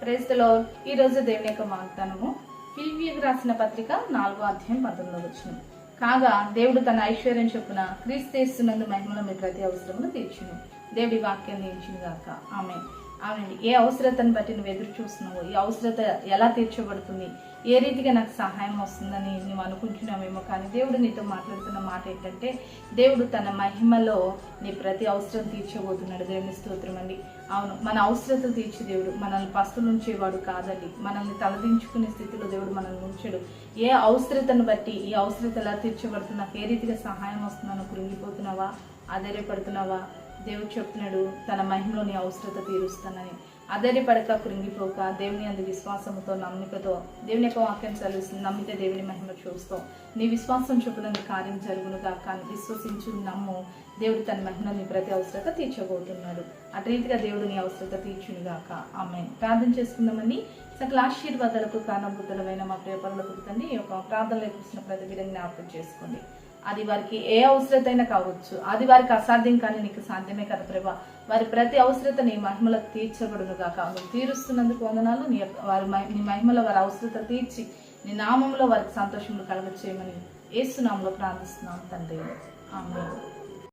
Praise the lord. ఈ రోజు దేవుని యొక్క వాగ్దానము ఫిలిప్పీయులకు రాసిన పత్రిక 4వ అధ్యాయం 19వ వచనం. కాగా దేవుడు తన ఐశ్వర్యం చొప్పున క్రీస్తు యేసునందు మహిమలో మీ ప్రతి అవసరమును తీర్చును. దేవుడి వాక్యాన్ని ఇచ్చును గాక. ఆమేన్. అవునండి, ఏ అవసరతను బట్టి నువ్వు ఎదురు చూస్తున్నావు, ఈ అవసరత ఎలా తీర్చబడుతుంది, ఏ రీతిగా నాకు సహాయం వస్తుందని నువ్వు అనుకుంటున్నావేమో, కానీ దేవుడు నీతో మాట్లాడుతున్న మాట ఏంటంటే దేవుడు తన మహిమలో నీ ప్రతి అవసరం తీర్చబోతున్నాడు. దేవుని స్తోత్రం అండి. అవును, మన అవసరత తీర్చి దేవుడు మనల్ని పస్తులు ఉంచేవాడు కాదండి. మనల్ని తలదించుకునే స్థితిలో దేవుడు మనల్ని ఉంచాడు. ఏ అవసరతను బట్టి ఈ అవసరత ఎలా తీర్చబడుతుంది, నాకు ఏ రీతిగా సహాయం వస్తుందని కృంగిపోతున్నావా, ఆధారపడుతున్నావా? దేవుడు చెప్తున్నాడు తన మహిమలో నీ అవసరత తీరుస్తానని. ఆధారపడక కృంగిపోక దేవుని అందు విశ్వాసంతో నమ్మికతో దేవుని యొక్క వాక్యం చదివిస్తుంది. నమ్మితే దేవుని మహిమ చూస్తావు. నీ విశ్వాసం చొప్పున కార్యం జరుగునుగా, కానీ విశ్వసించు నమ్ము. దేవుడు తన మహిమలో నీ ప్రతి అవసరత తీర్చబోతున్నాడు. అటు రీతిగా దేవుడు నీ అవసరత తీర్చునుగాక. ఆమేన్. ప్రార్థన చేసుకుందామని. సకల ఆశీర్వాదాలకు కారణభూతులమైన మా ప్రియ పరలోకపు తండ్రి, ఈ యొక్క ప్రార్థనలో కూర్చున్న ప్రతి విధంగా జ్ఞాపకం చేసుకోండి. అది వారికి ఏ అవసరతైనా కావచ్చు, అది వారికి అసాధ్యం కానీ నీకు సాధ్యమే కదా ప్రభా. వారి ప్రతి అవసరత నీ మహిమలకు తీర్చబడును గాక. నువ్వు తీరుస్తున్నందుకు వందనాలు. నీ మహిమలో వారి అవసరత తీర్చి నీ నామంలో వారికి సంతోషములు కలగచేయమని యేసు నామములో ప్రార్థిస్తున్నాం తండ్రి. ఆమేన్.